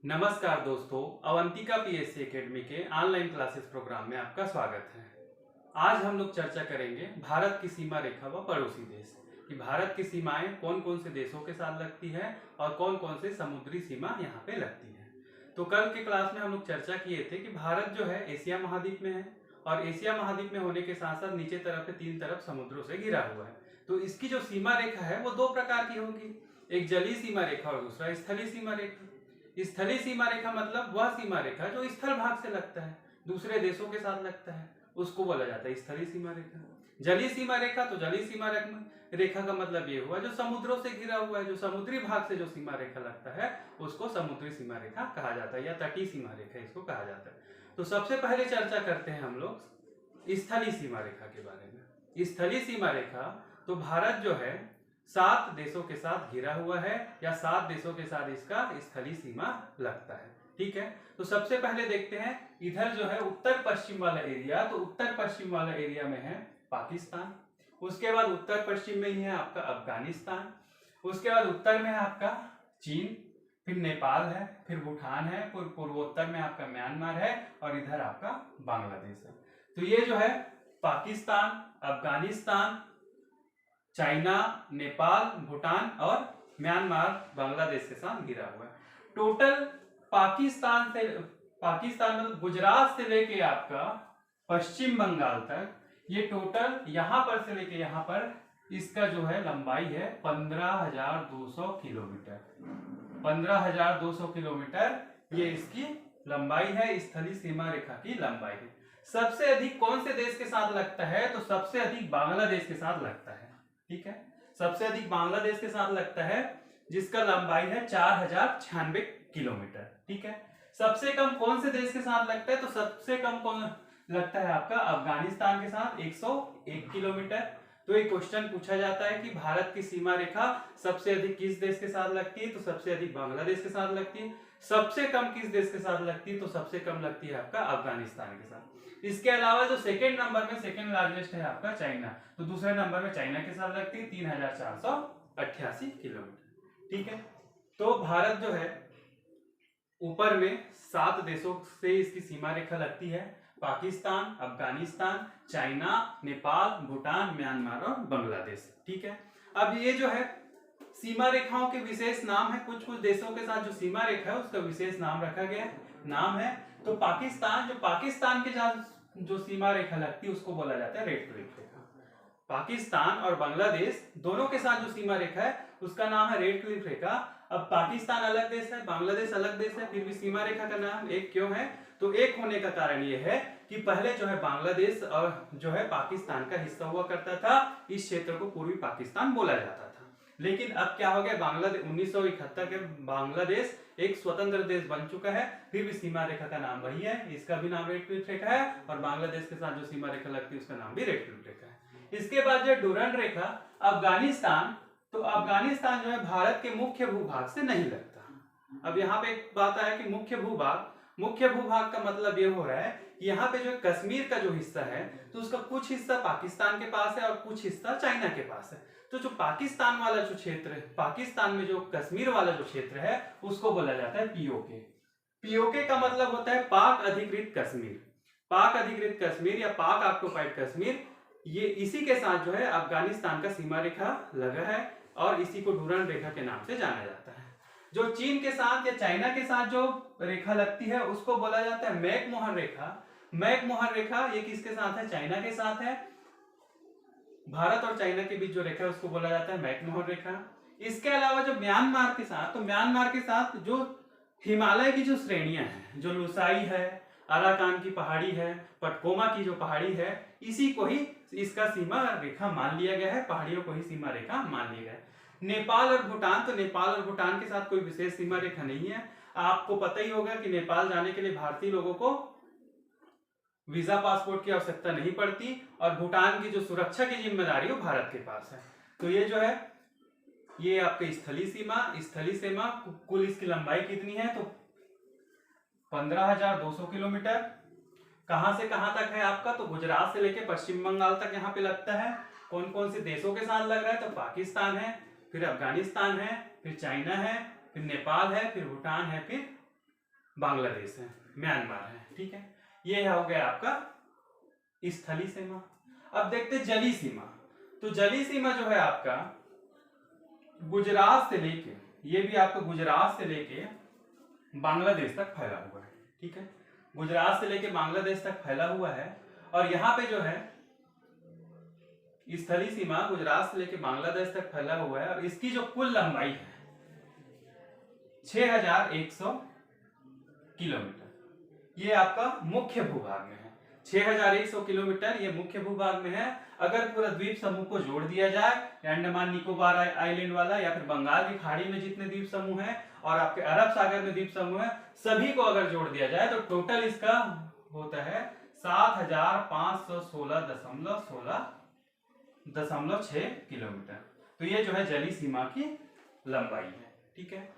नमस्कार दोस्तों, Avantika PSC academy के ऑनलाइन क्लासेस प्रोग्राम में आपका स्वागत है। आज हम लोग चर्चा करेंगे भारत की सीमा रेखा व पड़ोसी देश कि भारत की सीमाएं कौन कौन से देशों के साथ लगती है और कौन कौन से समुद्री सीमा यहाँ पे लगती है। तो कल के क्लास में हम लोग चर्चा किए थे कि भारत जो है एशिया महाद्वीप में है और एशिया महाद्वीप में होने के साथ साथ नीचे तरफ से तीन तरफ समुद्रों से घिरा हुआ है। तो इसकी जो सीमा रेखा है वो दो प्रकार की होगी, एक जलीय सीमा रेखा और दूसरा स्थलीय सीमा रेखा। स्थलीय सीमा रेखा मतलब वह सीमा रेखा जो स्थल भाग से लगता है, दूसरे देशों के साथ लगता है, उसको बोला जाता है स्थलीय सीमा रेखा। जलीय सीमा रेखा, तो जलीय सीमा रेखा का मतलब ये हुआ जो समुद्रों से घिरा हुआ है, जो समुद्री भाग से जो सीमा रेखा लगता है उसको समुद्री सीमा रेखा कहा जाता है या तटीय सीमा रेखा इसको कहा जाता है। तो सबसे पहले चर्चा करते हैं हम लोग स्थलीय सीमा रेखा के बारे में। स्थलीय सीमा रेखा तो भारत जो है 7 देशों के साथ घिरा हुआ है या 7 देशों के साथ इसका स्थलीय सीमा लगता है। ठीक है, तो सबसे पहले देखते हैं इधर जो है उत्तर पश्चिम वाला एरिया, तो उत्तर पश्चिम वाला एरिया में है पाकिस्तान, उसके बाद उत्तर पश्चिम में ही है आपका अफगानिस्तान, उसके बाद उत्तर में है आपका चीन, फिर नेपाल है, फिर भूटान है, फिर पूर्वोत्तर में आपका म्यांमार है और इधर आपका बांग्लादेश है। तो ये जो है पाकिस्तान, अफगानिस्तान, चाइना, नेपाल, भूटान और म्यांमार बांग्लादेश के साथ घिरा हुआ है। टोटल पाकिस्तान मतलब गुजरात से लेके आपका पश्चिम बंगाल तक, ये टोटल यहां पर से लेके यहां पर इसका जो है लंबाई है 15,200 किलोमीटर। 15,200 किलोमीटर ये इसकी लंबाई है, स्थलीय सीमा रेखा की लंबाई है। सबसे अधिक कौन से देश के साथ लगता है, तो सबसे अधिक बांग्लादेश के साथ लगता है। ठीक है, सबसे अधिक बांग्लादेश के साथ लगता है जिसका लंबाई है 4,096 किलोमीटर। ठीक है, सबसे कम कौन से देश के साथ लगता है, तो सबसे कम कौन लगता है आपका अफगानिस्तान के साथ 101 किलोमीटर। तो एक क्वेश्चन पूछा जाता है कि भारत की सीमा रेखा सबसे अधिक किस देश के साथ लगती है, तो सबसे अधिक बांग्लादेश के साथ लगती है। सबसे कम किस देश के साथ लगती है, तो सबसे कम लगती है आपका अफगानिस्तान के साथ। इसके अलावा जो सेकेंड नंबर में सेकेंड लार्जेस्ट है आपका चाइना, तो दूसरे नंबर में चाइना के साथ लगती है 3,488 किलोमीटर। ठीक है, तो भारत जो है ऊपर में 7 देशों से इसकी सीमा रेखा लगती है, पाकिस्तान, अफगानिस्तान, चाइना, नेपाल, भूटान, म्यांमार और बांग्लादेश। ठीक है, अब ये जो है सीमा रेखाओं के विशेष नाम है, कुछ कुछ देशों के साथ जो सीमा रेखा है उसका विशेष नाम रखा गया है। नाम है तो पाकिस्तान, जो पाकिस्तान के साथ जो सीमा रेखा लगती है उसको बोला जाता है रेड क्लिफ रेखा। पाकिस्तान और बांग्लादेश दोनों के साथ जो सीमा रेखा है उसका नाम है रेड क्लिफ रेखा। अब पाकिस्तान अलग देश है, बांग्लादेश अलग देश है, फिर भी सीमा रेखा का नाम एक क्यों है, तो एक होने का कारण ये है कि पहले जो है बांग्लादेश और जो है पाकिस्तान का हिस्सा हुआ करता था, इस क्षेत्र को पूर्वी पाकिस्तान बोला जाता था। लेकिन अब क्या हो गया, बांग्लादेश 1971 के बांग्लादेश एक स्वतंत्र देश बन चुका है, फिर भी सीमा रेखा का नाम वही है, इसका भी नाम रेड क्लिफ रेखा है और बांग्लादेश के साथ जो सीमा रेखा लगती है उसका नाम भी रेड क्लिफ रेखा है। इसके बाद जो डुरंड रेखा अफगानिस्तान, तो अफगानिस्तान जो है भारत के मुख्य भूभाग से नहीं लगता। अब यहाँ पे एक बात है कि मुख्य भूभाग का मतलब ये हो रहा है कि यहाँ पे जो कश्मीर का जो हिस्सा है तो उसका कुछ हिस्सा पाकिस्तान के पास है और कुछ हिस्सा चाइना के पास है। तो जो पाकिस्तान वाला जो क्षेत्र है, पाकिस्तान में जो कश्मीर वाला जो क्षेत्र है उसको बोला जाता है पीओके। पीओके का मतलब होता है पाक अधिकृत कश्मीर। पाक अधिकृत कश्मीर या पाक ऑक्युपाइड कश्मीर, ये इसी के साथ जो है अफगानिस्तान का सीमा रेखा लगा है और इसी को डुरंड रेखा के नाम से जाना जाता है। जो चीन के साथ या चाइना के साथ जो रेखा लगती है उसको बोला जाता है मैकमोहन रेखा। मैकमोहन रेखा ये किसके साथ है, चाइना के साथ है। भारत और चाइना के बीच जो रेखा है उसको बोला जाता है मैकमोहन रेखा। इसके अलावा जो म्यांमार के साथ, तो म्यांमार के साथ जो हिमालय की जो श्रेणियां हैं, जो लुसाई है, अराकान की पहाड़ी है, पटकोमा की जो पहाड़ी है, इसी को ही इसका सीमा रेखा मान लिया गया है, पहाड़ियों को ही सीमा रेखा मान लिया गया है। नेपाल और भूटान, तो नेपाल और भूटान के साथ कोई विशेष सीमा रेखा नहीं है। आपको पता ही होगा कि नेपाल जाने के लिए भारतीय लोगों को वीजा पासपोर्ट की आवश्यकता नहीं पड़ती और भूटान की जो सुरक्षा की जिम्मेदारी वो भारत के पास है। तो ये जो है ये आपकी स्थलीय सीमा कुल इसकी लंबाई कितनी है, तो 15,200 किलोमीटर। कहां से कहां तक है आपका, तो गुजरात से लेकर पश्चिम बंगाल तक यहाँ पे लगता है। कौन कौन से देशों के साथ लग रहा है, तो पाकिस्तान है, फिर अफगानिस्तान है, फिर चाइना है, फिर नेपाल है, फिर भूटान है, फिर बांग्लादेश है, म्यांमार है, ठीक है। ये हो गया आपका स्थलीय सीमा। अब देखते हैं जलीय सीमा। तो जलीय सीमा जो है आपका गुजरात से लेके, ये भी आपका गुजरात से लेके बांग्लादेश तक फैला हुआ है, ठीक है। गुजरात से लेके बांग्लादेश तक फैला हुआ है। और यहाँ पे जो है स्थलीय सीमा गुजरात से लेके बांग्लादेश तक फैला हुआ है, और इसकी जो कुल लंबाई है 6100 किलोमीटर। ये आपका मुख्य भूभाग में है। 6100 किलोमीटर ये मुख्य भूभाग में है। अगर पूरा द्वीप समूह को जोड़ दिया जाए, अंडमान निकोबार आइलैंड वाला या फिर बंगाल की खाड़ी में जितने द्वीप समूह हैं और आपके अरब सागर में द्वीप समूह है, सभी को अगर जोड़ दिया जाए तो टोटल इसका होता है 7516.16 किलोमीटर। तो ये जो है जलीय सीमा की लंबाई है, ठीक है।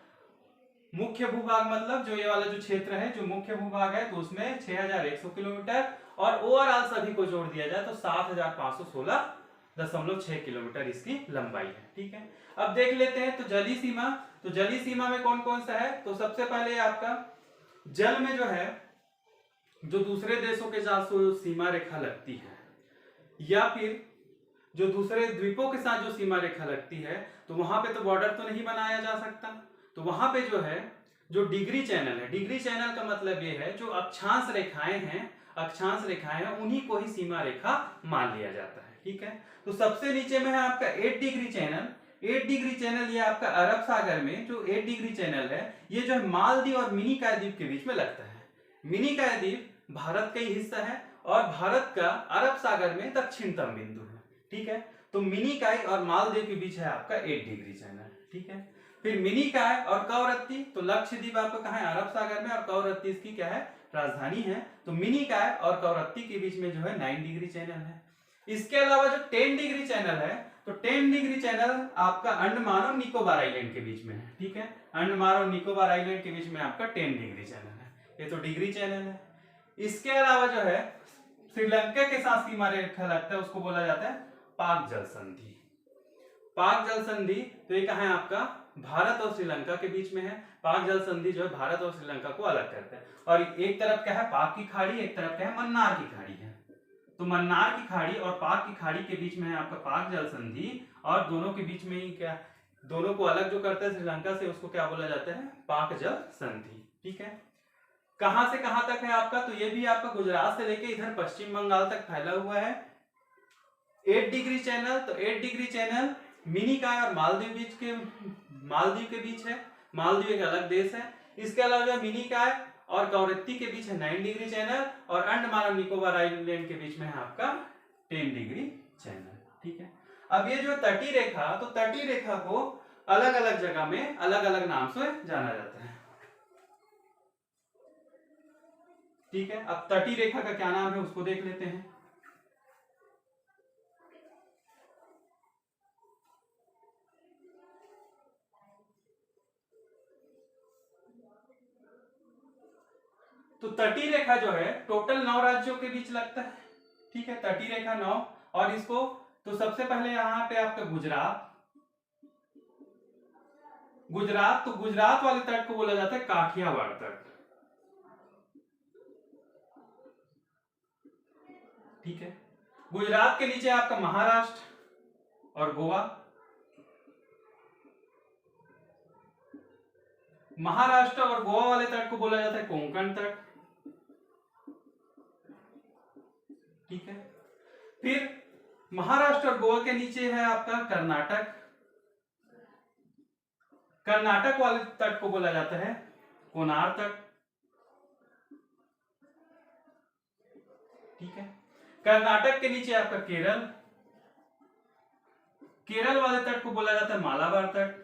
मुख्य भूभाग मतलब जो ये वाला जो क्षेत्र है, जो मुख्य भूभाग है, तो उसमें 6100 किलोमीटर, और ओवरऑल सभी को जोड़ दिया जाए तो 7516.6 किलोमीटर इसकी लंबाई है, ठीक है। अब देख लेते हैं तो जलीय सीमा। तो जलीय सीमा में कौन कौन सा है? तो सबसे पहले आपका जल में जो है, जो दूसरे देशों के साथ सीमा रेखा लगती है, या फिर जो दूसरे द्वीपों के साथ जो सीमा रेखा लगती है, तो वहां पे तो बॉर्डर तो नहीं बनाया जा सकता। तो वहां पे जो है जो डिग्री चैनल है, डिग्री चैनल का मतलब ये है जो अक्षांश रेखाएं हैं, अक्षांश रेखाएं हैं, उन्हीं को ही सीमा रेखा मान लिया जाता है, ठीक है। तो सबसे नीचे में है आपका 8 डिग्री चैनल। 8 डिग्री चैनल ये आपका अरब सागर में जो 8 डिग्री चैनल है, ये जो है मालदीव और मिनी काय द्वीप के बीच में लगता है। मिनी काय द्वीप भारत का ही हिस्सा है और भारत का अरब सागर में दक्षिणतम बिंदु है, ठीक है। तो मिनी काय और मालदीव के बीच है आपका 8 डिग्री चैनल, ठीक है। फिर मिनी काय और कवरत्ती, तो लक्षद्वीप आपका कहाँ है? अरब सागर में, और कवरत्ती इसकी क्या है? राजधानी है। तो मिनी काय और कवरत्ती के बीच में जो है 9 डिग्री चैनल है। इसके अलावा जो 10 डिग्री चैनल है, तो 10 डिग्री चैनल आपका अंडमान और निकोबार आइलैंड के बीच में है, ठीक है। अंडमान और निकोबार आइलैंड के बीच में आपका 10 डिग्री चैनल है। ये तो डिग्री चैनल है। इसके अलावा जो है श्रीलंका के साथ सीमा रेखा लगता है, उसको बोला जाता है पाक जल संधि। पाक जल संधि, तो ये कहाँ है आपका? भारत और श्रीलंका के बीच में है। पाक जल संधि जो है भारत और श्रीलंका को अलग करता है। और एक तरफ क्या है? पाक की खाड़ी, एक तरफ क्या है? मन्नार की खाड़ी है। तो मन्नार की खाड़ी और पाक की खाड़ी के बीच में है आपका पाक जल संधि, और दोनों के बीच में ही क्या, दोनों को अलग जो करता है श्रीलंका से, उसको क्या बोला जाता है? पाक जल संधि, ठीक है। कहां से कहां तक है आपका? तो ये भी आपका गुजरात से लेके इधर पश्चिम बंगाल तक फैला हुआ है। 8 डिग्री चैनल, तो 8 डिग्री चैनल मिनी काय और मालदीव के बीच है। मालदीव एक अलग देश है। इसके अलावा जो मिनी काय और कवरत्ती के बीच है 9 डिग्री चैनल, और अंडमान और निकोबार आइलैंड के बीच में है आपका 10 डिग्री चैनल, ठीक है। अब ये जो तटीय रेखा, तो तटीय रेखा को अलग अलग जगह में अलग अलग नाम से जाना जाता है, ठीक है। अब तटीय रेखा का क्या नाम है उसको देख लेते हैं। तो तटीय रेखा जो है टोटल 9 राज्यों के बीच लगता है, ठीक है। तटीय रेखा 9, और इसको तो सबसे पहले यहां पे आपका गुजरात, तो गुजरात वाले तट को बोला जाता है काठियावाड़ तट, ठीक है। गुजरात के नीचे आपका महाराष्ट्र और गोवा। महाराष्ट्र और गोवा वाले तट को बोला जाता है कोंकण तट, ठीक है। फिर महाराष्ट्र और गोवा के नीचे है आपका कर्नाटक। कर्नाटक वाले तट को बोला जाता है कोनार तट, ठीक है। कर्नाटक के नीचे आपका केरल, केरल वाले तट को बोला जाता है मालाबार तट।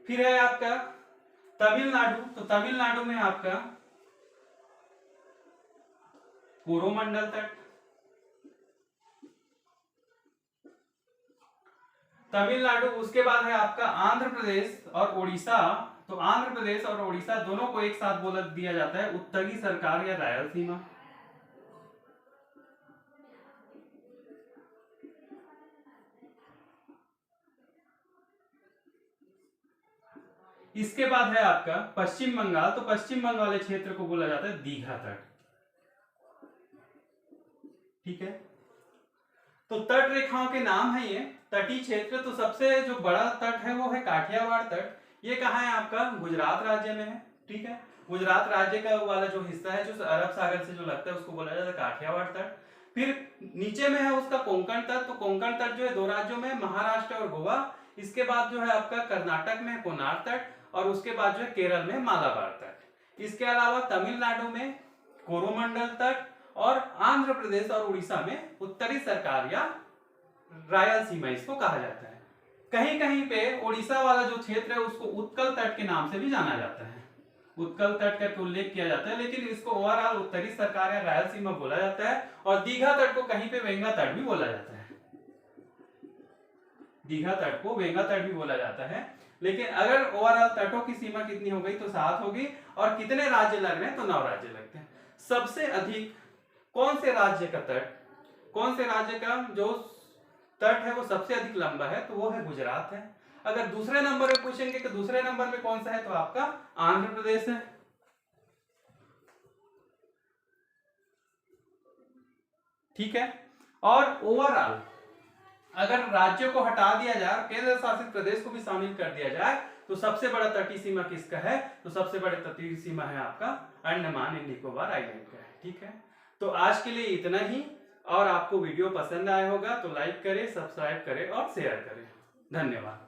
फिर है आपका तमिलनाडु, तो तमिलनाडु में आपका कोरोमंडल तट। तमिलनाडु, उसके बाद है आपका आंध्र प्रदेश और ओडिशा। तो आंध्र प्रदेश और ओडिशा दोनों को एक साथ बोल दिया जाता है उत्तरी सरकार या रायलसीमा। इसके बाद है आपका पश्चिम बंगाल। तो पश्चिम बंगाल वाले क्षेत्र को बोला जाता है दीघा तट। ठीक है, तो तट रेखाओं के नाम है ये तटीय क्षेत्र। तो सबसे जो बड़ा तट है वो है काठियावाड़ तट। ये कहाँ है आपका? गुजरात राज्य में है। ठीक है, गुजरात राज्य का वाला जो हिस्सा है जो अरब सागर से जो लगता है उसको बोला जाता है काठियावाड़ तट। फिर नीचे में है उसका कोंकण तट। तो कोंकण तट जो है दो राज्यों में, महाराष्ट्र और गोवा। इसके बाद जो है आपका कर्नाटक में कोनार तट, और उसके बाद जो है केरल में मालाबार तट। इसके अलावा तमिलनाडु में कोरोमंडल तट, और आंध्र प्रदेश और उड़ीसा में उत्तरी सरकार या रायलसीमा इसको कहा जाता है। कहीं कहीं पे उड़ीसा वाला जो क्षेत्र है उसको उत्कल तट के नाम से भी जाना जाता है, उत्कल तट करके उल्लेख किया जाता है, लेकिन इसको ओवरऑल उत्तरी सरकार या रायलसीमा बोला जाता है। और दीघा तट को कहीं पे वेंगा तट भी बोला जाता है, दीघा तट को वेंगा तट भी बोला जाता है। लेकिन अगर ओवरऑल तटों की सीमा कितनी हो गई तो 7 होगी, और कितने राज्य लग रहे हैं तो 9 राज्य लगते हैं। सबसे अधिक कौन से राज्य का तट, कौन से राज्य का जो तट है वो सबसे अधिक लंबा है, तो वो है गुजरात है। अगर दूसरे नंबर में पूछेंगे कि दूसरे नंबर में कौन सा है, तो आपका आंध्र प्रदेश है। ठीक है, और ओवरऑल अगर राज्यों को हटा दिया जाए, केंद्र शासित प्रदेश को भी शामिल कर दिया जाए, तो सबसे बड़ा तटीय सीमा किसका है? तो सबसे बड़े तटीय सीमा है आपका अंडमान एंड निकोबार आइलैंड का है। ठीक है, तो आज के लिए इतना ही, और आपको वीडियो पसंद आया होगा तो लाइक करें, सब्सक्राइब करें और शेयर करें। धन्यवाद।